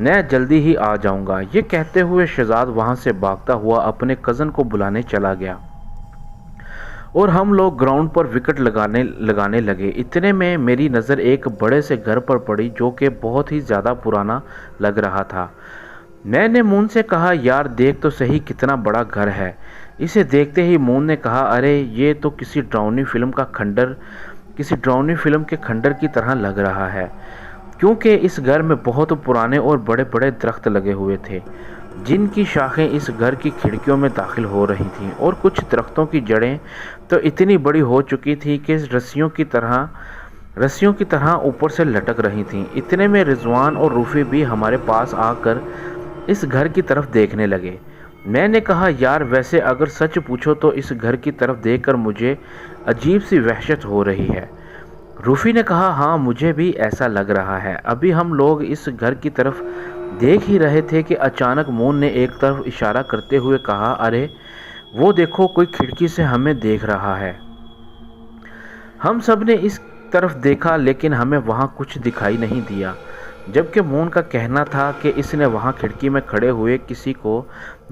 میں جلدی ہی آ جاؤں گا۔ یہ کہتے ہوئے شہزاد وہاں سے بھاگتا ہوا اپنے کزن کو بلانے چلا گیا اور ہم لوگ گراؤنڈ پر وکٹ لگانے لگے۔ اتنے میں میری نظر ایک بڑے سے گھر پر پڑی جو کہ بہت ہی زیادہ پرانا لگ رہا تھا۔ میں نے مون سے کہا، یار دیکھ تو صحیح کتنا بڑا گھر ہے۔ اسے دیکھتے ہی مون نے کہا، ارے یہ تو کسی ڈراؤنی فلم کے کھنڈر کی طرح لگ رہا ہے، کیونکہ اس گھر میں بہت پرانے اور بڑے بڑے درخت لگے ہوئے تھے جن کی شاخیں اس گھر کی کھڑکیوں میں داخل ہو رہی تھیں، اور کچھ درختوں کی جڑیں تو اتنی بڑی ہو چکی تھی کہ رسیوں کی طرح اوپر سے لٹک رہی تھیں۔ اتنے میں رضوان اور روفی بھی ہمارے پاس آ کر اس گھر کی طرف دیکھنے لگے۔ میں نے کہا، یار ویسے اگر سچ پوچھو تو اس گھر کی طرف دیکھ کر مجھے عجیب سی وحشت ہو رہی ہے۔ روفی نے کہا، ہاں مجھے بھی ایسا لگ رہا ہے۔ ابھی ہم لوگ اس گھر کی طرف دیکھ ہی رہے تھے کہ اچانک مون نے ایک طرف اشارہ کرتے ہوئے کہا، ارے وہ دیکھو، کوئی کھڑکی سے ہمیں دیکھ رہا ہے۔ ہم سب نے اس طرف دیکھا لیکن ہمیں وہاں کچھ دکھائی نہیں دیا، جبکہ مون کا کہنا تھا کہ اس نے وہاں کھڑکی میں کھڑے ہوئے کسی کو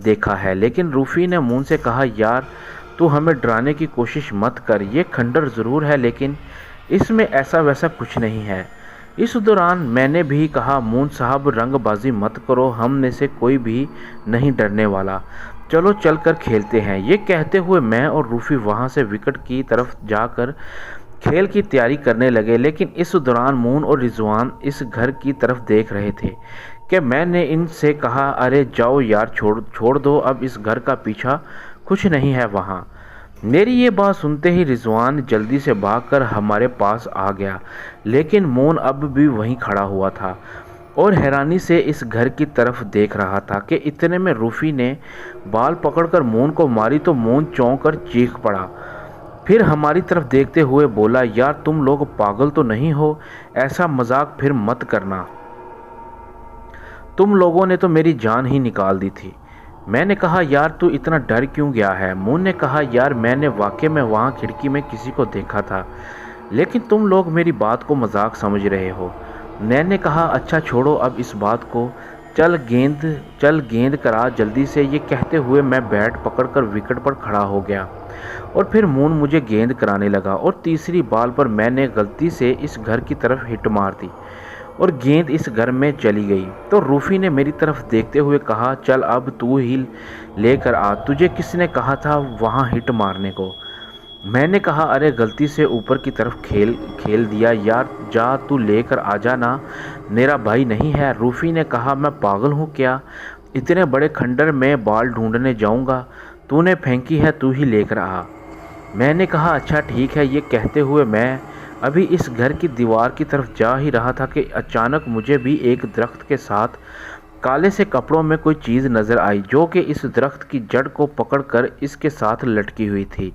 دیکھا ہے۔ لیکن روفی نے مون سے کہا، یار تو ہمیں ڈرانے کی کوشش مت کر، یہ کھنڈر ضرور ہے لیکن اس میں ایسا ویسا کچھ نہیں ہے۔ اس دوران میں نے بھی کہا، مون صاحب رنگ بازی مت کرو، ہم میں سے کوئی بھی نہیں ڈرنے والا، چلو چل کر کھیلتے ہیں۔ یہ کہتے ہوئے میں اور روفی وہاں سے وکٹ کی طرف جا کر کھیل کی تیاری کرنے لگے، لیکن اس دوران مون اور رضوان اس گھر کی طرف دیکھ رہے تھے کہ میں نے ان سے کہا، ارے جاؤ یار، چھوڑ دو، اب اس گھر کا پیچھا کچھ نہیں ہے وہاں۔ میری یہ بات سنتے ہی رضوان جلدی سے بھاگ کر ہمارے پاس آ گیا، لیکن مون اب بھی وہیں کھڑا ہوا تھا اور حیرانی سے اس گھر کی طرف دیکھ رہا تھا کہ اتنے میں روفی نے بال پکڑ کر مون کو ماری تو مون چونک کر چیخ پڑا، پھر ہماری طرف دیکھتے ہوئے بولا، یار تم لوگ پاگل تو نہیں ہو، ایسا مذاق پھر مت کرنا، تم لوگوں نے تو میری جان ہی نکال دی تھی۔ میں نے کہا، یار تو اتنا ڈر کیوں گیا ہے؟ مون نے کہا، یار میں نے واقعی میں وہاں کھڑکی میں کسی کو دیکھا تھا، لیکن تم لوگ میری بات کو مذاق سمجھ رہے ہو۔ میں نے کہا، اچھا چھوڑو اب اس بات کو، چل گیند کرا جلدی سے۔ یہ کہتے ہوئے میں بیٹ پکڑ کر وکٹ پر کھڑا ہو گیا اور پھر مون مجھے گیند کرانے لگا اور تیسری بال پر میں نے غلطی سے اس گھر کی طرف ہٹ مار دی اور گیند اس گھر میں چلی گئی تو روفی نے میری طرف دیکھتے ہوئے کہا، چل اب تو ہی لے کر آ، تجھے کس نے کہا تھا وہاں ہٹ مارنے کو؟ میں نے کہا، ارے غلطی سے اوپر کی طرف کھیل دیا یار، جا تو لے کر آ جا نا، میرا بھائی نہیں ہے۔ روفی نے کہا، میں پاگل ہوں کیا، اتنے بڑے کھنڈر میں بال ڈھونڈنے جاؤں گا؟ تو نے پھینکی ہے، تو ہی لے کر آ۔ میں نے کہا، اچھا ٹھیک ہے۔ یہ کہتے ہوئے میں ابھی اس گھر کی دیوار کی طرف جا ہی رہا تھا کہ اچانک مجھے بھی ایک درخت کے ساتھ کالے سے کپڑوں میں کوئی چیز نظر آئی جو کہ اس درخت کی جڑ کو پکڑ کر اس کے ساتھ لٹکی ہوئی تھی۔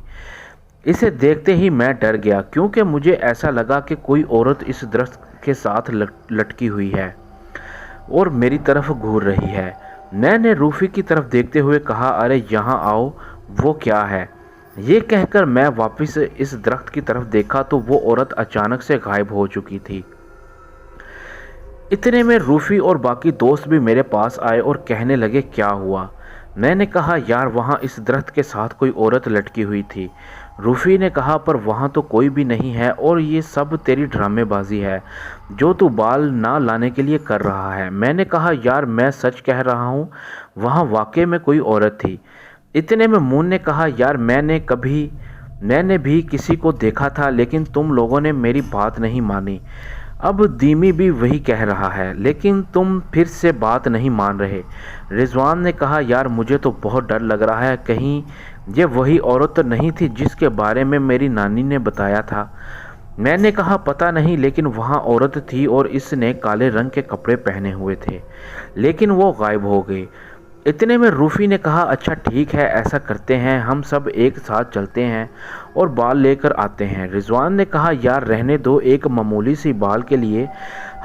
اسے دیکھتے ہی میں ڈر گیا کیونکہ مجھے ایسا لگا کہ کوئی عورت اس درخت کے ساتھ لٹکی ہوئی ہے اور میری طرف گھور رہی ہے۔ میں نے روفی کی طرف دیکھتے ہوئے کہا، ارے یہاں آؤ، وہ کیا ہے؟ یہ کہہ کر میں واپس اس درخت کی طرف دیکھا تو وہ عورت اچانک سے غائب ہو چکی تھی۔ اتنے میں روفی اور باقی دوست بھی میرے پاس آئے اور کہنے لگے، کیا ہوا؟ میں نے کہا، یار وہاں اس درخت کے ساتھ کوئی عورت لٹکی ہوئی تھی۔ روفی نے کہا، پر وہاں تو کوئی بھی نہیں ہے اور یہ سب تیری ڈرامے بازی ہے جو تو بال نہ لانے کے لیے کر رہا ہے۔ میں نے کہا، یار میں سچ کہہ رہا ہوں، وہاں واقعی میں کوئی عورت تھی۔ اتنے میں مون نے کہا، یار میں نے بھی کسی کو دیکھا تھا لیکن تم لوگوں نے میری بات نہیں مانی۔ اب دیمی بھی وہی کہہ رہا ہے لیکن تم پھر سے بات نہیں مان رہے۔ رضوان نے کہا، یار مجھے تو بہت ڈر لگ رہا ہے، کہیں یہ وہی عورت نہیں تھی جس کے بارے میں میری نانی نے بتایا تھا۔ میں نے کہا، پتہ نہیں، لیکن وہاں عورت تھی اور اس نے کالے رنگ کے کپڑے پہنے ہوئے تھے لیکن وہ غائب ہو گئی۔ اتنے میں روفی نے کہا، اچھا ٹھیک ہے، ایسا کرتے ہیں، ہم سب ایک ساتھ چلتے ہیں اور بال لے کر آتے ہیں۔ رضوان نے کہا، یار رہنے دو، ایک معمولی سی بال کے لیے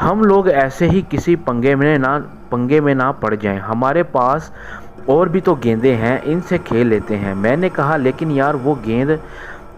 ہم لوگ ایسے ہی کسی پنگے میں نہ پڑ جائیں، ہمارے پاس اور بھی تو گیندیں ہیں، ان سے کھیل لیتے ہیں۔ میں نے کہا، لیکن یار وہ گیند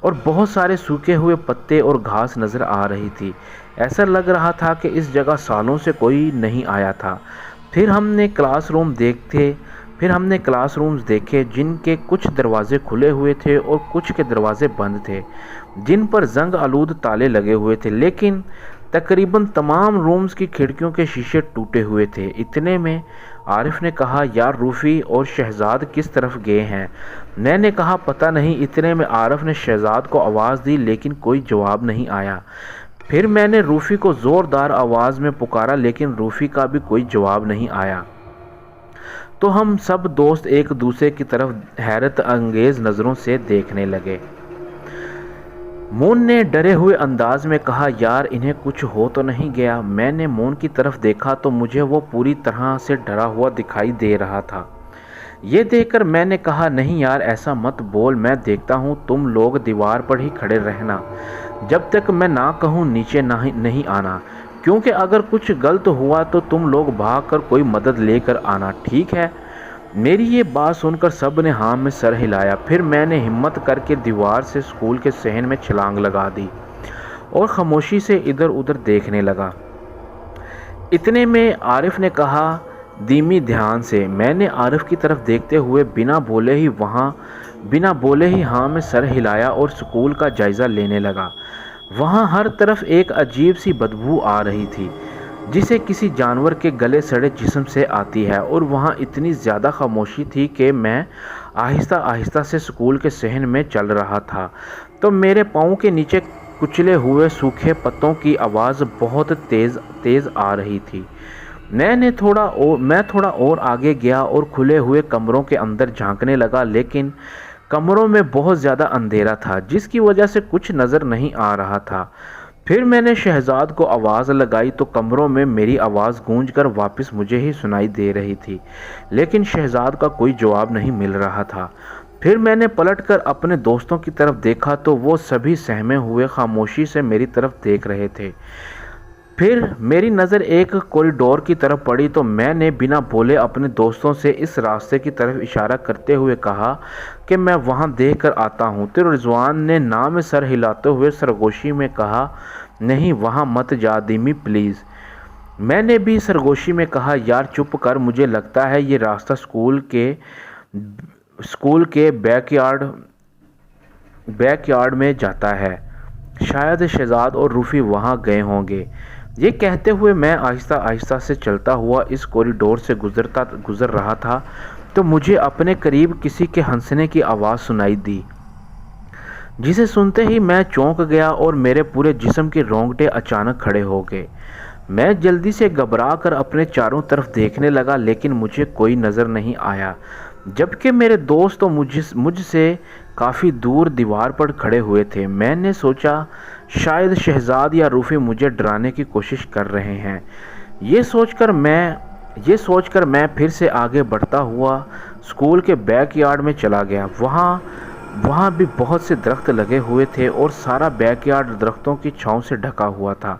اور بہت سارے سوکھے ہوئے پتے اور گھاس نظر آ رہی تھی۔ ایسا لگ رہا تھا کہ اس جگہ سالوں سے کوئی نہیں آیا تھا۔ پھر ہم نے کلاس رومز دیکھے جن کے کچھ دروازے کھلے ہوئے تھے اور کچھ کے دروازے بند تھے، جن پر زنگ آلود تالے لگے ہوئے تھے، لیکن تقریباً تمام رومز کی کھڑکیوں کے شیشے ٹوٹے ہوئے تھے۔ اتنے میں عارف نے کہا، یار روفی اور شہزاد کس طرف گئے ہیں؟ میں نے کہا پتہ نہیں۔ اتنے میں عارف نے شہزاد کو آواز دی لیکن کوئی جواب نہیں آیا۔ پھر میں نے روفی کو زوردار آواز میں پکارا لیکن روفی کا بھی کوئی جواب نہیں آیا۔ تو ہم سب دوست ایک دوسرے کی طرف حیرت انگیز نظروں سے دیکھنے لگے۔ مون نے ڈرے ہوئے انداز میں کہا، یار انہیں کچھ ہو تو نہیں گیا؟ میں نے مون کی طرف دیکھا تو مجھے وہ پوری طرح سے ڈرا ہوا دکھائی دے رہا تھا۔ یہ دیکھ کر میں نے کہا، نہیں یار ایسا مت بول، میں دیکھتا ہوں، تم لوگ دیوار پر ہی کھڑے رہنا، جب تک میں نہ کہوں نیچے نہیں آنا، کیونکہ اگر کچھ غلط ہوا تو تم لوگ بھاگ کر کوئی مدد لے کر آنا، ٹھیک ہے؟ میری یہ بات سن کر سب نے ہاں میں سر ہلایا۔ پھر میں نے ہمت کر کے دیوار سے اسکول کے صحن میں چھلانگ لگا دی اور خاموشی سے ادھر ادھر دیکھنے لگا۔ اتنے میں عارف نے کہا، دھیمی دھیان سے۔ میں نے عارف کی طرف دیکھتے ہوئے بنا بولے ہی ہاں میں سر ہلایا اور اسکول کا جائزہ لینے لگا۔ وہاں ہر طرف ایک عجیب سی بدبو آ رہی تھی جسے کسی جانور کے گلے سڑے جسم سے آتی ہے، اور وہاں اتنی زیادہ خاموشی تھی کہ میں آہستہ آہستہ سے اسکول کے صحن میں چل رہا تھا تو میرے پاؤں کے نیچے کچلے ہوئے سوکھے پتوں کی آواز بہت تیز آ رہی تھی۔ میں تھوڑا اور آگے گیا اور کھلے ہوئے کمروں کے اندر جھانکنے لگا، لیکن کمروں میں بہت زیادہ اندھیرا تھا جس کی وجہ سے کچھ نظر نہیں آ رہا تھا۔ پھر میں نے شہزاد کو آواز لگائی تو کمروں میں میری آواز گونج کر واپس مجھے ہی سنائی دے رہی تھی، لیکن شہزاد کا کوئی جواب نہیں مل رہا تھا۔ پھر میں نے پلٹ کر اپنے دوستوں کی طرف دیکھا تو وہ سبھی سہمے ہوئے خاموشی سے میری طرف دیکھ رہے تھے۔ پھر میری نظر ایک کوریڈور کی طرف پڑی تو میں نے بنا بولے اپنے دوستوں سے اس راستے کی طرف اشارہ کرتے ہوئے کہا کہ میں وہاں دیکھ کر آتا ہوں۔ تو رضوان نے نہ میں سر ہلاتے ہوئے سرگوشی میں کہا، نہیں وہاں مت جا دیمی پلیز۔ میں نے بھی سرگوشی میں کہا، یار چپ کر، مجھے لگتا ہے یہ راستہ اسکول کے بیک یارڈ میں جاتا ہے، شاید شہزاد اور روفی وہاں گئے ہوں گے۔ یہ کہتے ہوئے میں آہستہ آہستہ سے چلتا ہوا اس کوریڈور سے گزر رہا تھا تو مجھے اپنے قریب کسی کے ہنسنے کی آواز سنائی دی، جسے سنتے ہی میں چونک گیا اور میرے پورے جسم کے رونگٹے اچانک کھڑے ہو گئے۔ میں جلدی سے گھبرا کر اپنے چاروں طرف دیکھنے لگا لیکن مجھے کوئی نظر نہیں آیا، جبکہ میرے دوست تو مجھ سے کافی دور دیوار پر کھڑے ہوئے تھے۔ میں نے سوچا شاید شہزاد یا روفی مجھے ڈرانے کی کوشش کر رہے ہیں۔ یہ سوچ کر میں پھر سے آگے بڑھتا ہوا اسکول کے بیک یارڈ میں چلا گیا۔ وہاں بھی بہت سے درخت لگے ہوئے تھے اور سارا بیک یارڈ درختوں کی چھاؤں سے ڈھکا ہوا تھا،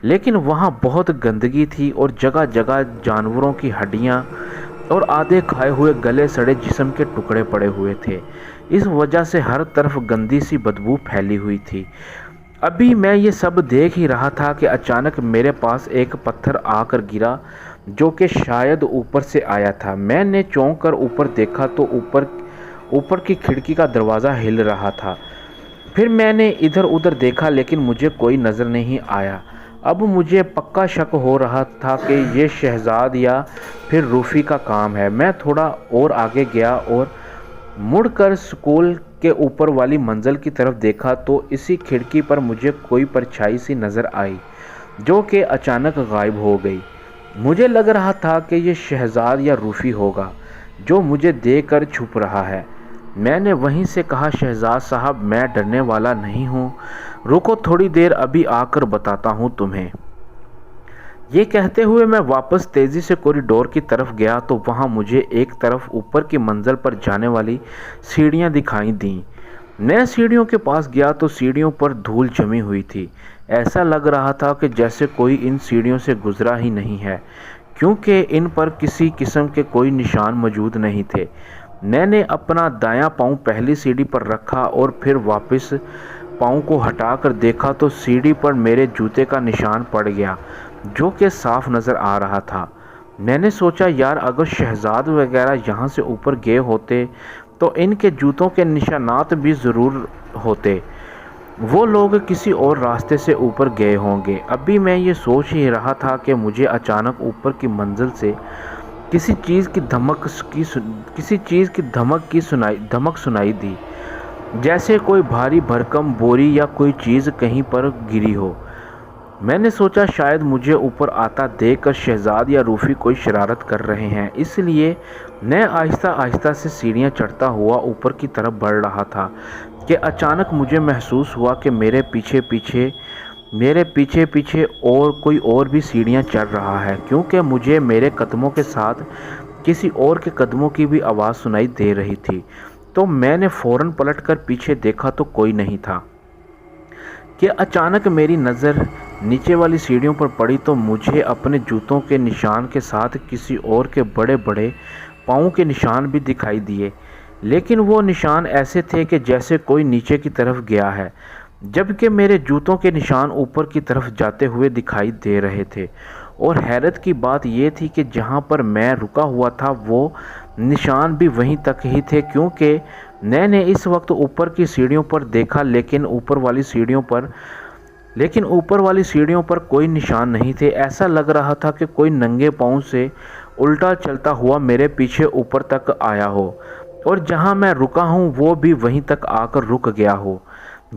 لیکن وہاں بہت گندگی تھی اور جگہ جگہ جانوروں کی ہڈیاں اور آدھے کھائے ہوئے گلے سڑے جسم کے ٹکڑے پڑے ہوئے تھے۔ اس وجہ سے ہر طرف گندی سی بدبو پھیلی ہوئی تھی۔ ابھی میں یہ سب دیکھ ہی رہا تھا کہ اچانک میرے پاس ایک پتھر آ کر گرا جو کہ شاید اوپر سے آیا تھا۔ میں نے چونک کر اوپر دیکھا تو اوپر کی کھڑکی کا دروازہ ہل رہا تھا۔ پھر میں نے ادھر ادھر دیکھا لیکن مجھے کوئی نظر نہیں آیا۔ اب مجھے پکا شک ہو رہا تھا کہ یہ شہزاد یا پھر روفی کا کام ہے۔ میں تھوڑا اور آگے گیا اور مڑ کر اسکول کے اوپر والی منزل کی طرف دیکھا تو اسی کھڑکی پر مجھے کوئی پرچھائی سی نظر آئی جو کہ اچانک غائب ہو گئی۔ مجھے لگ رہا تھا کہ یہ شہزاد یا روفی ہوگا جو مجھے دیکھ کر چھپ رہا ہے۔ میں نے وہیں سے کہا، شہزاد صاحب میں ڈرنے والا نہیں ہوں، رکو تھوڑی دیر، ابھی آ کر بتاتا ہوں تمہیں۔ یہ کہتے ہوئے میں واپس تیزی سے کوریڈور کی طرف گیا تو وہاں مجھے ایک طرف اوپر کی منزل پر جانے والی سیڑھیاں دکھائی دیں۔ میں سیڑھیوں کے پاس گیا تو سیڑھیوں پر دھول جمی ہوئی تھی۔ ایسا لگ رہا تھا کہ جیسے کوئی ان سیڑھیوں سے گزرا ہی نہیں ہے، کیونکہ ان پر کسی قسم کے کوئی نشان موجود نہیں تھے۔ میں نے اپنا دایاں پاؤں پہلی سیڑھی پر رکھا اور پھر واپس پاؤں کو ہٹا کر دیکھا تو سیڑھی پر میرے جوتے کا نشان پڑ گیا جو کہ صاف نظر آ رہا تھا۔ میں نے سوچا یار اگر شہزاد وغیرہ یہاں سے اوپر گئے ہوتے تو ان کے جوتوں کے نشانات بھی ضرور ہوتے، وہ لوگ کسی اور راستے سے اوپر گئے ہوں گے۔ ابھی میں یہ سوچ ہی رہا تھا کہ مجھے اچانک اوپر کی منزل سے کسی چیز کی دھمک سنائی دی، جیسے کوئی بھاری بھرکم بوری یا کوئی چیز کہیں پر گری ہو۔ میں نے سوچا شاید مجھے اوپر آتا دیکھ کر شہزاد یا روفی کوئی شرارت کر رہے ہیں، اس لیے میں آہستہ آہستہ سے سیڑھیاں چڑھتا ہوا اوپر کی طرف بڑھ رہا تھا کہ اچانک مجھے محسوس ہوا کہ میرے پیچھے پیچھے کوئی اور بھی سیڑھیاں چڑھ رہا ہے، کیونکہ مجھے میرے قدموں کے ساتھ کسی اور کے قدموں کی بھی آواز سنائی دے رہی تھی۔ تو میں نے فوراً پلٹ کر پیچھے دیکھا تو کوئی نہیں تھا کہ اچانک میری نظر نیچے والی سیڑھیوں پر پڑی تو مجھے اپنے جوتوں کے نشان کے ساتھ کسی اور کے بڑے بڑے پاؤں کے نشان بھی دکھائی دیے، لیکن وہ نشان ایسے تھے کہ جیسے کوئی نیچے کی طرف گیا ہے، جبکہ میرے جوتوں کے نشان اوپر کی طرف جاتے ہوئے دکھائی دے رہے تھے۔ اور حیرت کی بات یہ تھی کہ جہاں پر میں رکا ہوا تھا وہ نشان بھی وہیں تک ہی تھے، کیونکہ میں نے اس وقت اوپر کی سیڑھیوں پر دیکھا لیکن اوپر والی سیڑھیوں پر کوئی نشان نہیں تھے۔ ایسا لگ رہا تھا کہ کوئی ننگے پاؤں سے الٹا چلتا ہوا میرے پیچھے اوپر تک آیا ہو اور جہاں میں رکا ہوں وہ بھی وہیں تک آ کر رک گیا ہو۔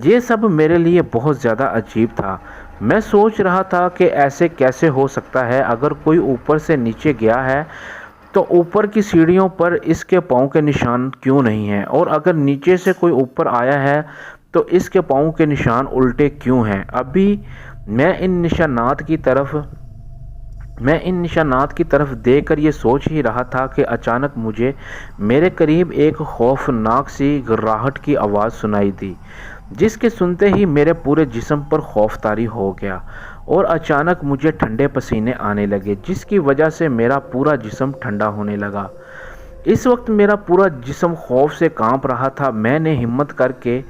یہ سب میرے لیے بہت زیادہ عجیب تھا۔ میں سوچ رہا تھا کہ ایسے کیسے ہو سکتا ہے، اگر کوئی اوپر سے نیچے گیا ہے تو اوپر کی سیڑھیوں پر اس کے پاؤں کے نشان کیوں نہیں ہیں، اور اگر نیچے سے کوئی اوپر آیا ہے تو اس کے پاؤں کے نشان الٹے کیوں ہیں۔ ابھی میں ان نشانات کی طرف دیکھ کر یہ سوچ ہی رہا تھا کہ اچانک مجھے میرے قریب ایک خوفناک سی گھرراہٹ کی آواز سنائی دی، جس کے سنتے ہی میرے پورے جسم پر خوف طاری ہو گیا اور اچانک مجھے ٹھنڈے پسینے آنے لگے، جس کی وجہ سے میرا پورا جسم ٹھنڈا ہونے لگا۔ اس وقت میرا پورا جسم خوف سے کانپ رہا تھا۔ میں نے ہمت کر کے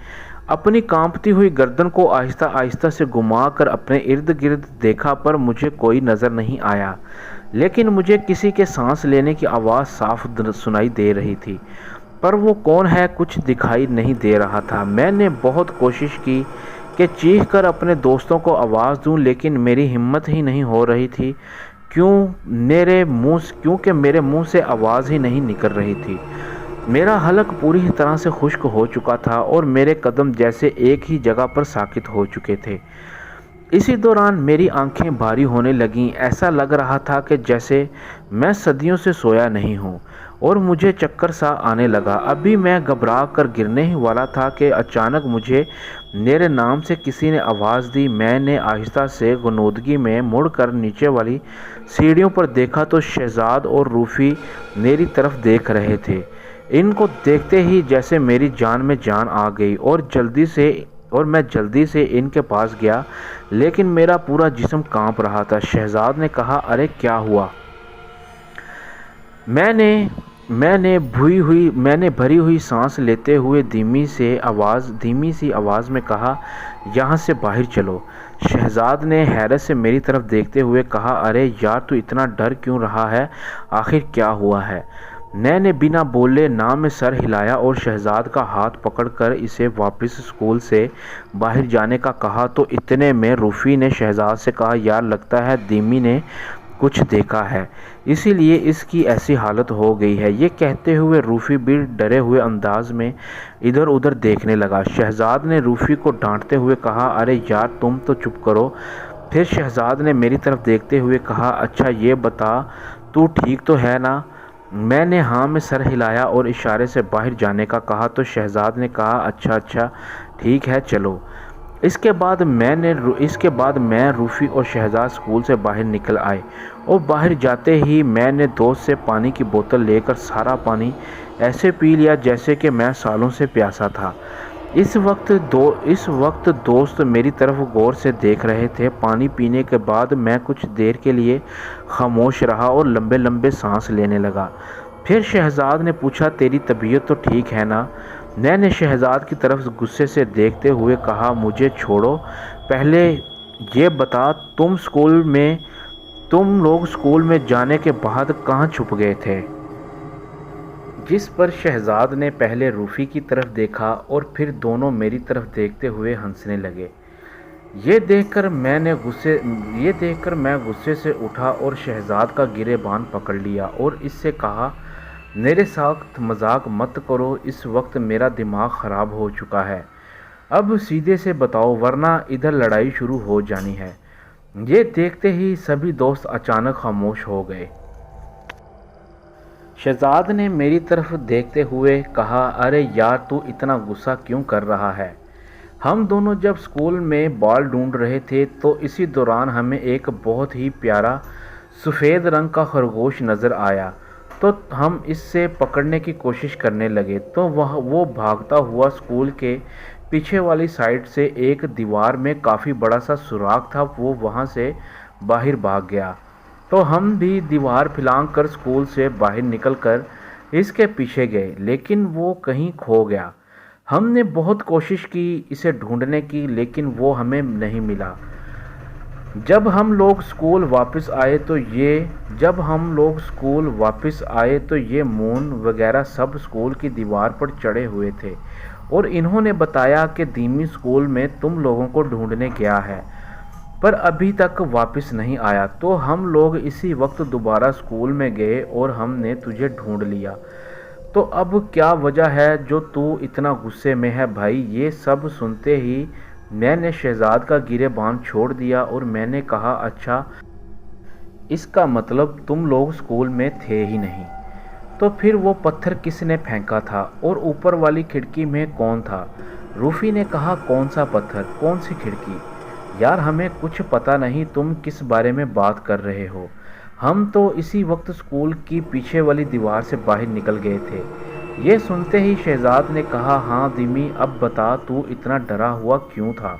اپنی کانپتی ہوئی گردن کو آہستہ آہستہ سے گھما کر اپنے ارد گرد دیکھا پر مجھے کوئی نظر نہیں آیا، لیکن مجھے کسی کے سانس لینے کی آواز صاف سنائی دے رہی تھی، پر وہ کون ہے کچھ دکھائی نہیں دے رہا تھا۔ میں نے بہت کوشش کی کہ چیخ کر اپنے دوستوں کو آواز دوں، لیکن میری ہمت ہی نہیں ہو رہی تھی کیونکہ میرے منہ سے آواز ہی نہیں نکل رہی تھی۔ میرا حلق پوری طرح سے خشک ہو چکا تھا اور میرے قدم جیسے ایک ہی جگہ پر ساکت ہو چکے تھے۔ اسی دوران میری آنکھیں بھاری ہونے لگیں، ایسا لگ رہا تھا کہ جیسے میں صدیوں سے سویا نہیں ہوں، اور مجھے چکر سا آنے لگا۔ ابھی میں گھبرا کر گرنے ہی والا تھا کہ اچانک مجھے میرے نام سے کسی نے آواز دی۔ میں نے آہستہ سے غنودگی میں مڑ کر نیچے والی سیڑھیوں پر دیکھا تو شہزاد اور روفی میری طرف دیکھ رہے تھے۔ ان کو دیکھتے ہی جیسے میری جان میں جان آ گئی اور میں جلدی سے ان کے پاس گیا، لیکن میرا پورا جسم کانپ رہا تھا۔ شہزاد نے کہا، ارے کیا ہوا؟ میں نے بھری ہوئی سانس لیتے ہوئے دھیمی سی آواز میں کہا، یہاں سے باہر چلو۔ شہزاد نے حیرت سے میری طرف دیکھتے ہوئے کہا، ارے یار تو اتنا ڈر کیوں رہا ہے، آخر کیا ہوا ہے؟ میں نے بنا بولے نہ میں سر ہلایا اور شہزاد کا ہاتھ پکڑ کر اسے واپس اسکول سے باہر جانے کا کہا تو اتنے میں روفی نے شہزاد سے کہا، یار لگتا ہے دیمی نے کچھ دیکھا ہے، اسی لیے اس کی ایسی حالت ہو گئی ہے۔ یہ کہتے ہوئے روفی بھی ڈرے ہوئے انداز میں ادھر ادھر دیکھنے لگا۔ شہزاد نے روفی کو ڈانٹتے ہوئے کہا، ارے یار تم تو چپ کرو۔ پھر شہزاد نے میری طرف دیکھتے ہوئے کہا، اچھا یہ بتا تو ٹھیک تو ہے نا؟ میں نے ہاں میں سر ہلایا اور اشارے سے باہر جانے کا کہا تو شہزاد نے کہا، اچھا ٹھیک ہے چلو۔ اس کے بعد میں روفی اور شہزاد اسکول سے باہر نکل آئے اور باہر جاتے ہی میں نے دوست سے پانی کی بوتل لے کر سارا پانی ایسے پی لیا جیسے کہ میں سالوں سے پیاسا تھا۔ اس وقت دوست میری طرف غور سے دیکھ رہے تھے۔ پانی پینے کے بعد میں کچھ دیر کے لیے خاموش رہا اور لمبے لمبے سانس لینے لگا۔ پھر شہزاد نے پوچھا تیری طبیعت تو ٹھیک ہے نا؟ میں نے شہزاد کی طرف غصے سے دیکھتے ہوئے کہا مجھے چھوڑو، پہلے یہ بتا تم لوگ اسکول میں جانے کے بعد کہاں چھپ گئے تھے؟ جس پر شہزاد نے پہلے روفی کی طرف دیکھا اور پھر دونوں میری طرف دیکھتے ہوئے ہنسنے لگے۔ یہ دیکھ کر میں غصے سے اٹھا اور شہزاد کا گریبان پکڑ لیا اور اس سے کہا میرے ساتھ مذاق مت کرو، اس وقت میرا دماغ خراب ہو چکا ہے، اب سیدھے سے بتاؤ ورنہ ادھر لڑائی شروع ہو جانی ہے۔ یہ دیکھتے ہی سبھی دوست اچانک خاموش ہو گئے۔ شہزاد نے میری طرف دیکھتے ہوئے کہا ارے یار تو اتنا غصہ کیوں کر رہا ہے؟ ہم دونوں جب اسکول میں بال ڈھونڈ رہے تھے تو اسی دوران ہمیں ایک بہت ہی پیارا سفید رنگ کا خرگوش نظر آیا تو ہم اس سے پکڑنے کی کوشش کرنے لگے تو وہ بھاگتا ہوا اسکول کے پیچھے والی سائڈ سے ایک دیوار میں کافی بڑا سا سوراخ تھا، وہ وہاں سے باہر بھاگ گیا تو ہم بھی دیوار پھلانگ کر اسکول سے باہر نکل کر اس کے پیچھے گئے، لیکن وہ کہیں کھو گیا۔ ہم نے بہت کوشش کی اسے ڈھونڈنے کی لیکن وہ ہمیں نہیں ملا۔ جب ہم لوگ اسکول واپس آئے تو یہ مون وغیرہ سب اسکول کی دیوار پر چڑھے ہوئے تھے اور انہوں نے بتایا کہ دیمی اسکول میں تم لوگوں کو ڈھونڈنے گیا ہے پر ابھی تک واپس نہیں آیا، تو ہم لوگ اسی وقت دوبارہ اسکول میں گئے اور ہم نے تجھے ڈھونڈ لیا۔ تو اب کیا وجہ ہے جو تو اتنا غصے میں ہے بھائی؟ یہ سب سنتے ہی میں نے شہزاد کا گریبان چھوڑ دیا اور میں نے کہا اچھا اس کا مطلب تم لوگ اسکول میں تھے ہی نہیں، تو پھر وہ پتھر کس نے پھینکا تھا اور اوپر والی کھڑکی میں کون تھا؟ روفی نے کہا کون سا پتھر، کون سی کھڑکی؟ یار ہمیں کچھ پتہ نہیں تم کس بارے میں بات کر رہے ہو، ہم تو اسی وقت اسکول کی پیچھے والی دیوار سے باہر نکل گئے تھے۔ یہ سنتے ہی شہزاد نے کہا ہاں دیمی اب بتا تو اتنا ڈرا ہوا کیوں تھا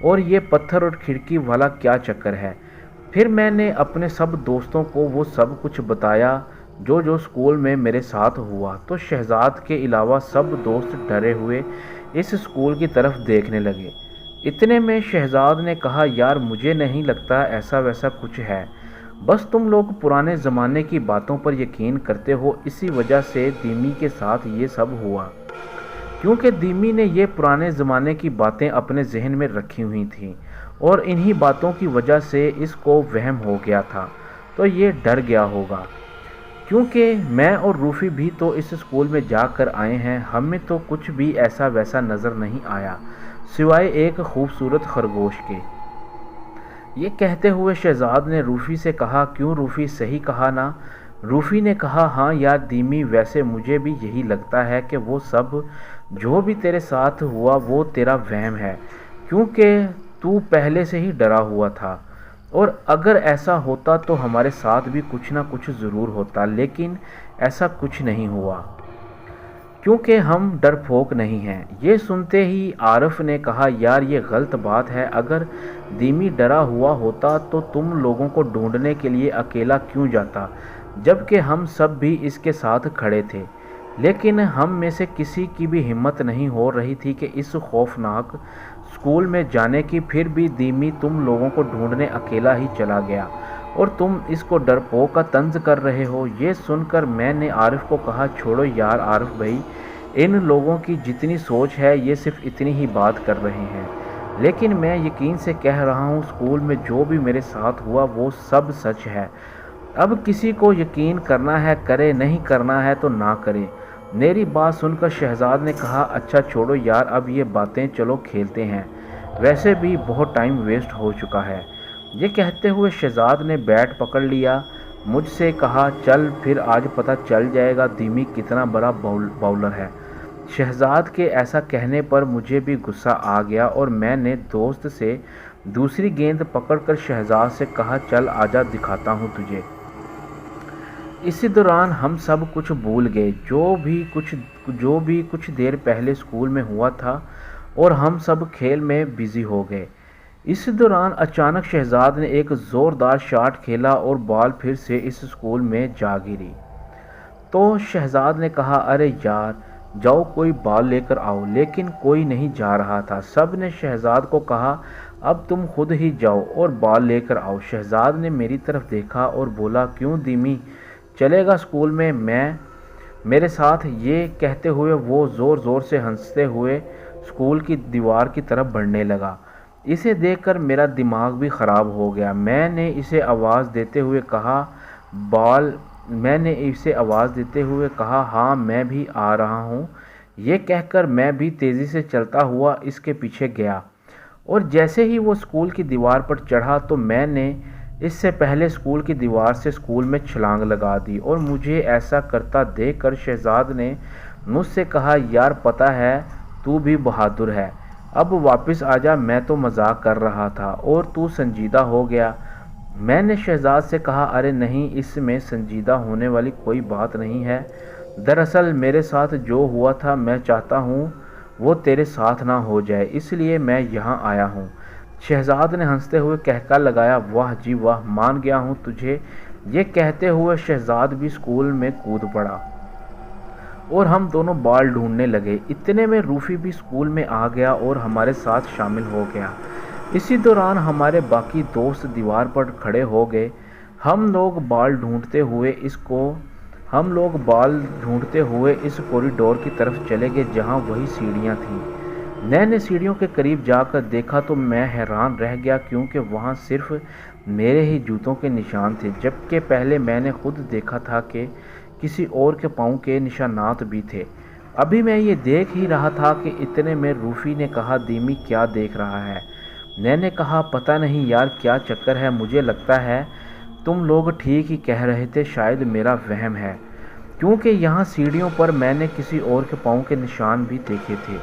اور یہ پتھر اور کھڑکی والا کیا چکر ہے؟ پھر میں نے اپنے سب دوستوں کو وہ سب کچھ بتایا جو اسکول میں میرے ساتھ ہوا، تو شہزاد کے علاوہ سب دوست ڈرے ہوئے اس اسکول کی طرف دیکھنے لگے۔ اتنے میں شہزاد نے کہا یار مجھے نہیں لگتا ایسا ویسا کچھ ہے، بس تم لوگ پرانے زمانے کی باتوں پر یقین کرتے ہو، اسی وجہ سے دیمی کے ساتھ یہ سب ہوا، کیونکہ دیمی نے یہ پرانے زمانے کی باتیں اپنے ذہن میں رکھی ہوئی تھیں اور انہی باتوں کی وجہ سے اس کو وہم ہو گیا تھا تو یہ ڈر گیا ہوگا۔ کیونکہ میں اور روفی بھی تو اس اسکول میں جا کر آئے ہیں، ہمیں تو کچھ بھی ایسا ویسا نظر نہیں آیا سوائے ایک خوبصورت خرگوش کے۔ یہ کہتے ہوئے شہزاد نے روفی سے کہا کیوں روفی صحیح کہا نا؟ روفی نے کہا ہاں یار دیمی ویسے مجھے بھی یہی لگتا ہے کہ وہ سب جو بھی تیرے ساتھ ہوا وہ تیرا وہم ہے، کیونکہ تو پہلے سے ہی ڈرا ہوا تھا اور اگر ایسا ہوتا تو ہمارے ساتھ بھی کچھ نہ کچھ ضرور ہوتا، لیکن ایسا کچھ نہیں ہوا کیونکہ ہم ڈرپوک نہیں ہیں۔ یہ سنتے ہی عارف نے کہا یار یہ غلط بات ہے، اگر دیمی ڈرا ہوا ہوتا تو تم لوگوں کو ڈھونڈنے کے لیے اکیلا کیوں جاتا جبکہ ہم سب بھی اس کے ساتھ کھڑے تھے، لیکن ہم میں سے کسی کی بھی ہمت نہیں ہو رہی تھی کہ اس خوفناک اسکول میں جانے کی، پھر بھی دیمی تم لوگوں کو ڈھونڈنے اکیلا ہی چلا گیا اور تم اس کو ڈرپوک کا طنز کر رہے ہو۔ یہ سن کر میں نے عارف کو کہا چھوڑو یار عارف بھائی، ان لوگوں کی جتنی سوچ ہے یہ صرف اتنی ہی بات کر رہے ہیں، لیکن میں یقین سے کہہ رہا ہوں اسکول میں جو بھی میرے ساتھ ہوا وہ سب سچ ہے۔ اب کسی کو یقین کرنا ہے کرے، نہیں کرنا ہے تو نہ کرے۔ میری بات سن کر شہزاد نے کہا اچھا چھوڑو یار اب یہ باتیں، چلو کھیلتے ہیں، ویسے بھی بہت ٹائم ویسٹ ہو چکا ہے۔ یہ کہتے ہوئے شہزاد نے بیٹ پکڑ لیا، مجھ سے کہا چل پھر آج پتہ چل جائے گا دیمی کتنا بڑا باؤلر ہے۔ شہزاد کے ایسا کہنے پر مجھے بھی غصہ آ گیا اور میں نے دوست سے دوسری گیند پکڑ کر شہزاد سے کہا چل آجا دکھاتا ہوں تجھے۔ اسی دوران ہم سب کچھ بھول گئے جو بھی کچھ دیر پہلے اسکول میں ہوا تھا اور ہم سب کھیل میں بزی ہو گئے۔ اس دوران اچانک شہزاد نے ایک زوردار شاٹ کھیلا اور بال پھر سے اس اسکول میں جا گری تو شہزاد نے کہا ارے یار جاؤ کوئی بال لے کر آؤ، لیکن کوئی نہیں جا رہا تھا۔ سب نے شہزاد کو کہا اب تم خود ہی جاؤ اور بال لے کر آؤ۔ شہزاد نے میری طرف دیکھا اور بولا کیوں دیمی چلے گا اسکول میں میرے ساتھ؟ یہ کہتے ہوئے وہ زور زور سے ہنستے ہوئے اسکول کی دیوار کی طرف بڑھنے لگا۔ اسے دیکھ کر میرا دماغ بھی خراب ہو گیا۔ میں نے اسے آواز دیتے ہوئے کہا ہاں میں بھی آ رہا ہوں۔ یہ کہہ کر میں بھی تیزی سے چلتا ہوا اس کے پیچھے گیا، اور جیسے ہی وہ اسکول کی دیوار پر چڑھا تو میں نے اس سے پہلے اسکول کی دیوار سے اسکول میں چھلانگ لگا دی، اور مجھے ایسا کرتا دیکھ کر شہزاد نے مجھ سے کہا یار پتہ ہے تو بھی بہادر ہے، اب واپس آ جا، میں تو مذاق کر رہا تھا اور تو سنجیدہ ہو گیا۔ میں نے شہزاد سے کہا ارے نہیں، اس میں سنجیدہ ہونے والی کوئی بات نہیں ہے، دراصل میرے ساتھ جو ہوا تھا میں چاہتا ہوں وہ تیرے ساتھ نہ ہو جائے، اس لیے میں یہاں آیا ہوں۔ شہزاد نے ہنستے ہوئے کہکا لگایا واہ جی واہ، مان گیا ہوں تجھے۔ یہ کہتے ہوئے شہزاد بھی اسکول میں کود پڑا اور ہم دونوں بال ڈھونڈنے لگے۔ اتنے میں روفی بھی اسکول میں آ گیا اور ہمارے ساتھ شامل ہو گیا۔ اسی دوران ہمارے باقی دوست دیوار پر کھڑے ہو گئے۔ ہم لوگ بال ڈھونڈتے ہوئے اس کوریڈور کی طرف چلے گئے جہاں وہی سیڑھیاں تھیں۔ میں نے سیڑھیوں کے قریب جا کر دیکھا تو میں حیران رہ گیا، کیونکہ وہاں صرف میرے ہی جوتوں کے نشان تھے، جبکہ پہلے میں نے خود دیکھا تھا کہ کسی اور کے پاؤں کے نشانات بھی تھے۔ ابھی میں یہ دیکھ ہی رہا تھا کہ اتنے میں روفی نے کہا دیمی کیا دیکھ رہا ہے؟ میں نے کہا پتہ نہیں یار کیا چکر ہے، مجھے لگتا ہے تم لوگ ٹھیک ہی کہہ رہے تھے، شاید میرا وہم ہے، کیونکہ یہاں سیڑھیوں پر میں نے کسی اور کے پاؤں کے نشان بھی دیکھے تھے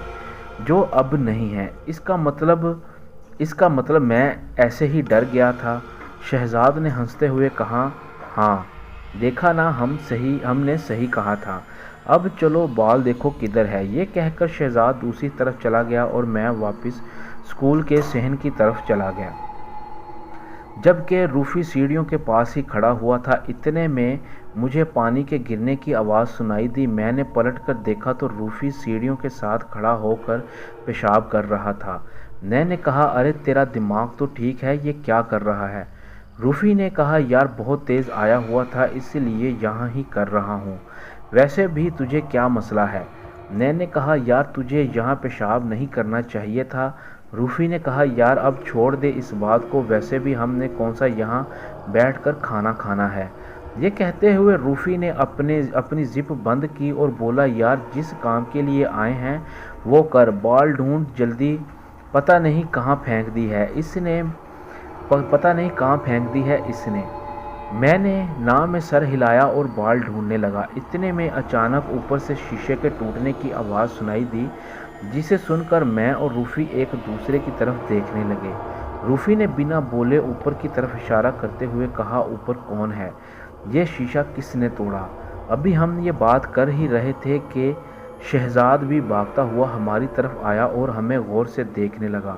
جو اب نہیں ہیں۔ اس کا مطلب میں ایسے ہی ڈر گیا تھا۔ شہزاد نے ہنستے ہوئے کہا ہاں دیکھا نا، ہم نے صحیح کہا تھا، اب چلو بال دیکھو کدھر ہے۔ یہ کہہ کر شہزاد دوسری طرف چلا گیا اور میں واپس اسکول کے صحن کی طرف چلا گیا، جبکہ روفی سیڑھیوں کے پاس ہی کھڑا ہوا تھا۔ اتنے میں مجھے پانی کے گرنے کی آواز سنائی دی۔ میں نے پلٹ کر دیکھا تو روفی سیڑھیوں کے ساتھ کھڑا ہو کر پیشاب کر رہا تھا۔ میں نے کہا ارے تیرا دماغ تو ٹھیک ہے، یہ کیا کر رہا ہے؟ روفی نے کہا یار بہت تیز آیا ہوا تھا اس لیے یہاں ہی کر رہا ہوں، ویسے بھی تجھے کیا مسئلہ ہے؟ میں نے کہا یار تجھے یہاں پیشاب نہیں کرنا چاہیے تھا۔ روفی نے کہا یار اب چھوڑ دے اس بات کو، ویسے بھی ہم نے کون سا یہاں بیٹھ کر کھانا کھانا ہے۔ یہ کہتے ہوئے روفی نے اپنی زپ بند کی اور بولا یار جس کام کے لیے آئے ہیں وہ کر، بال ڈھونڈ جلدی، پتہ نہیں کہاں پھینک دی ہے اس نے۔ میں نے ناں میں سر ہلایا اور بال ڈھونڈنے لگا۔ اتنے میں اچانک اوپر سے شیشے کے ٹوٹنے کی آواز سنائی دی، جسے سن کر میں اور روفی ایک دوسرے کی طرف دیکھنے لگے۔ روفی نے بنا بولے اوپر کی طرف اشارہ کرتے ہوئے کہا اوپر کون ہے؟ یہ شیشہ کس نے توڑا؟ ابھی ہم یہ بات کر ہی رہے تھے کہ شہزاد بھی بھاگتا ہوا ہماری طرف آیا اور ہمیں غور سے دیکھنے لگا۔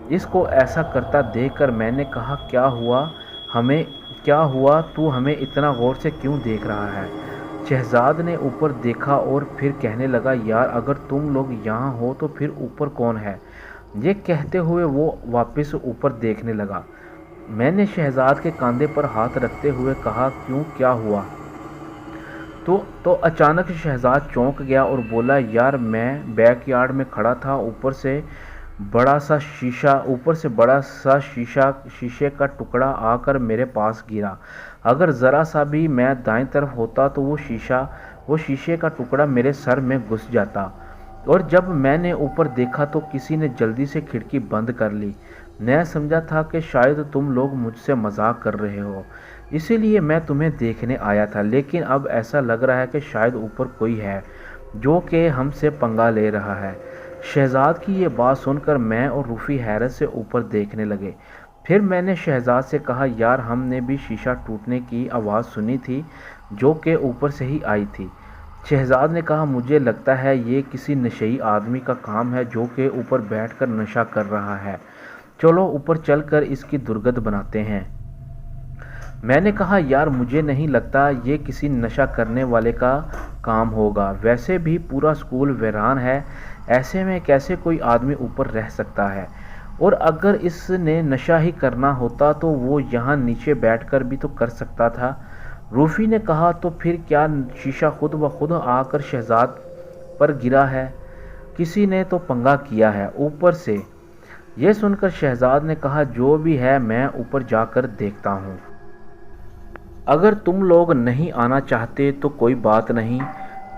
اس کو ایسا کرتا دیکھ کر میں نے کہا کیا ہوا تو ہمیں اتنا غور سے کیوں دیکھ رہا ہے؟ شہزاد نے اوپر دیکھا اور پھر کہنے لگا یار اگر تم لوگ یہاں ہو تو پھر اوپر کون ہے؟ یہ کہتے ہوئے وہ واپس اوپر دیکھنے لگا۔ میں نے شہزاد کے کاندھے پر ہاتھ رکھتے ہوئے کہا کیوں کیا ہوا؟ تو اچانک شہزاد چونک گیا اور بولا یار میں بیک یارڈ میں کھڑا تھا، اوپر سے بڑا سا شیشے کا ٹکڑا آ کر میرے پاس گرا۔ اگر ذرا سا بھی میں دائیں طرف ہوتا تو وہ شیشے کا ٹکڑا میرے سر میں گھس جاتا، اور جب میں نے اوپر دیکھا تو کسی نے جلدی سے کھڑکی بند کر لی۔ میں سمجھا تھا کہ شاید تم لوگ مجھ سے مذاق کر رہے ہو، اسی لیے میں تمہیں دیکھنے آیا تھا، لیکن اب ایسا لگ رہا ہے کہ شاید اوپر کوئی ہے جو کہ ہم سے پنگا لے رہا ہے۔ شہزاد کی یہ بات سن کر میں اور روفی حیرت سے اوپر دیکھنے لگے۔ پھر میں نے شہزاد سے کہا یار ہم نے بھی شیشہ ٹوٹنے کی آواز سنی تھی جو کہ اوپر سے ہی آئی تھی۔ شہزاد نے کہا مجھے لگتا ہے یہ کسی نشئی آدمی کا کام ہے جو کہ اوپر بیٹھ کر نشہ کر رہا ہے، چلو اوپر چل کر اس کی درگت بناتے ہیں۔ میں نے کہا یار مجھے نہیں لگتا یہ کسی نشہ کرنے والے کا کام ہوگا، ویسے بھی پورا اسکول ویران ہے، ایسے میں کیسے کوئی آدمی اوپر رہ سکتا ہے، اور اگر اس نے نشہ ہی کرنا ہوتا تو وہ یہاں نیچے بیٹھ کر بھی تو کر سکتا تھا۔ روفی نے کہا تو پھر کیا شیشہ خود بخود آ کر شہزاد پر گرا ہے؟ کسی نے تو پنگا کیا ہے اوپر سے۔ یہ سن کر شہزاد نے کہا جو بھی ہے میں اوپر جا کر دیکھتا ہوں، اگر تم لوگ نہیں آنا چاہتے تو کوئی بات نہیں،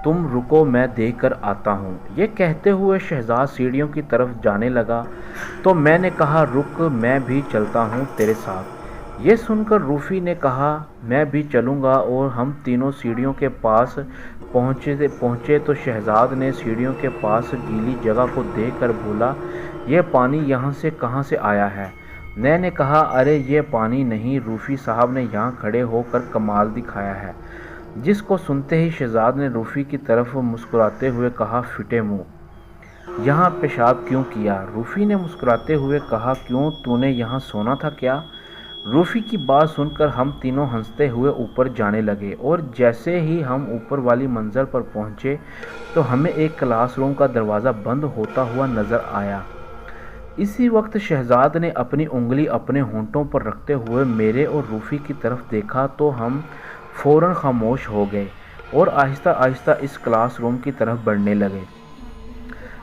تم رکو میں دیکھ کر آتا ہوں۔ یہ کہتے ہوئے شہزاد سیڑھیوں کی طرف جانے لگا تو میں نے کہا رک، میں بھی چلتا ہوں تیرے ساتھ۔ یہ سن کر روفی نے کہا میں بھی چلوں گا، اور ہم تینوں سیڑھیوں کے پاس پہنچے تو شہزاد نے سیڑھیوں کے پاس گیلی جگہ کو دیکھ کر بولا یہ پانی یہاں سے کہاں سے آیا ہے؟ میں نے کہا ارے یہ پانی نہیں، روفی صاحب نے یہاں کھڑے ہو کر کمال دکھایا ہے۔ جس کو سنتے ہی شہزاد نے روفی کی طرف مسکراتے ہوئے کہا پھٹے منہ، یہاں پیشاب کیوں کیا؟ روفی نے مسکراتے ہوئے کہا کیوں، تو نے یہاں سونا تھا کیا؟ روفی کی بات سن کر ہم تینوں ہنستے ہوئے اوپر جانے لگے، اور جیسے ہی ہم اوپر والی منزل پر پہنچے تو ہمیں ایک کلاس روم کا دروازہ بند ہوتا ہوا نظر آیا۔ اسی وقت شہزاد نے اپنی انگلی اپنے ہونٹوں پر رکھتے ہوئے میرے اور روفی کی طرف دیکھا تو ہم فوراً خاموش ہو گئے اور آہستہ آہستہ اس کلاس روم کی طرف بڑھنے لگے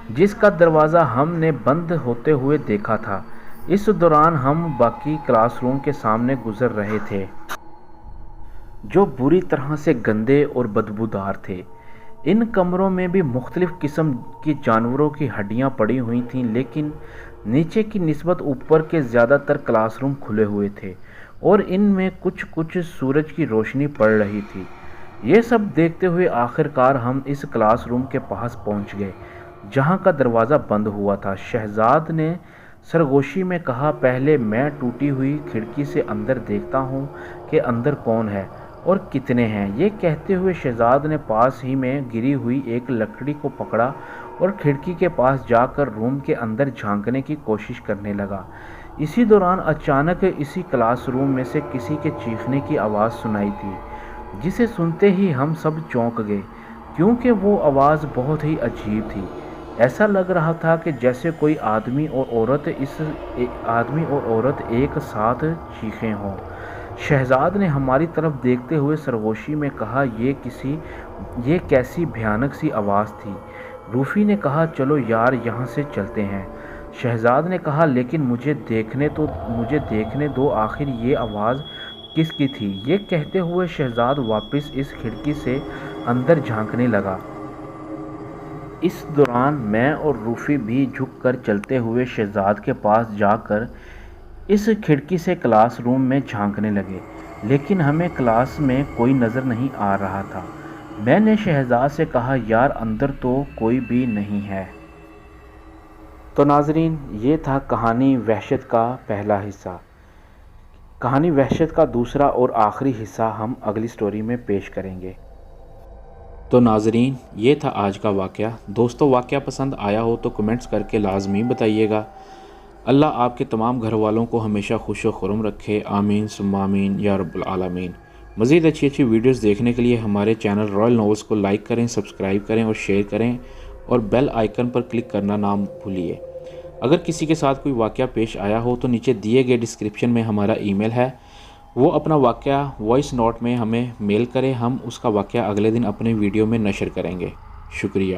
جس کا دروازہ ہم نے بند ہوتے ہوئے دیکھا تھا۔ اس دوران ہم باقی کلاس روم کے سامنے گزر رہے تھے جو بری طرح سے گندے اور بدبودار تھے۔ ان کمروں میں بھی مختلف قسم کی جانوروں کی ہڈیاں پڑی ہوئی تھیں، لیکن نیچے کی نسبت اوپر کے زیادہ تر کلاس روم کھلے ہوئے تھے اور ان میں کچھ سورج کی روشنی پڑ رہی تھی۔ یہ سب دیکھتے ہوئے آخرکار ہم اس کلاس روم کے پاس پہنچ گئے جہاں کا دروازہ بند ہوا تھا۔ شہزاد نے سرگوشی میں کہا پہلے میں ٹوٹی ہوئی کھڑکی سے اندر دیکھتا ہوں کہ اندر کون ہے اور کتنے ہیں۔ یہ کہتے ہوئے شہزاد نے پاس ہی میں گری ہوئی ایک لکڑی کو پکڑا اور کھڑکی کے پاس جا کر روم کے اندر جھانکنے کی کوشش کرنے لگا۔ اسی دوران اچانک اسی کلاس روم میں سے کسی کے چیخنے کی آواز سنائی تھی، جسے سنتے ہی ہم سب چونک گئے کیونکہ وہ آواز بہت ہی عجیب تھی۔ ایسا لگ رہا تھا کہ جیسے کوئی آدمی اور عورت ایک ساتھ چیخے ہوں۔ شہزاد نے ہماری طرف دیکھتے ہوئے سرگوشی میں کہا یہ کیسی بھیانک سی آواز تھی؟ روفی نے کہا چلو یار یہاں سے چلتے ہیں۔ شہزاد نے کہا لیکن مجھے دیکھنے دو آخر یہ آواز کس کی تھی؟ یہ کہتے ہوئے شہزاد واپس اس کھڑکی سے اندر جھانکنے لگا۔ اس دوران میں اور روفی بھی جھک کر چلتے ہوئے شہزاد کے پاس جا کر اس کھڑکی سے کلاس روم میں جھانکنے لگے، لیکن ہمیں کلاس میں کوئی نظر نہیں آ رہا تھا۔ میں نے شہزاد سے کہا یار اندر تو کوئی بھی نہیں ہے۔ تو ناظرین یہ تھا کہانی وحشت کا پہلا حصہ۔ کہانی وحشت کا دوسرا اور آخری حصہ ہم اگلی سٹوری میں پیش کریں گے۔ تو ناظرین یہ تھا آج کا واقعہ۔ دوستو واقعہ پسند آیا ہو تو کمنٹس کر کے لازمی بتائیے گا۔ اللہ آپ کے تمام گھر والوں کو ہمیشہ خوش و خرم رکھے، آمین ثم آمین یا رب العالمین۔ مزید اچھی ویڈیوز دیکھنے کے لیے ہمارے چینل رائل ناولز کو لائک کریں، سبسکرائب کریں اور شیئر کریں، اور بیل آئیکن پر کلک کرنا نہ بھولیے۔ اگر کسی کے ساتھ کوئی واقعہ پیش آیا ہو تو نیچے دیے گئے ڈسکرپشن میں ہمارا ای میل ہے، وہ اپنا واقعہ وائس نوٹ میں ہمیں میل کرے، ہم اس کا واقعہ اگلے دن اپنے ویڈیو میں نشر کریں گے۔ شکریہ۔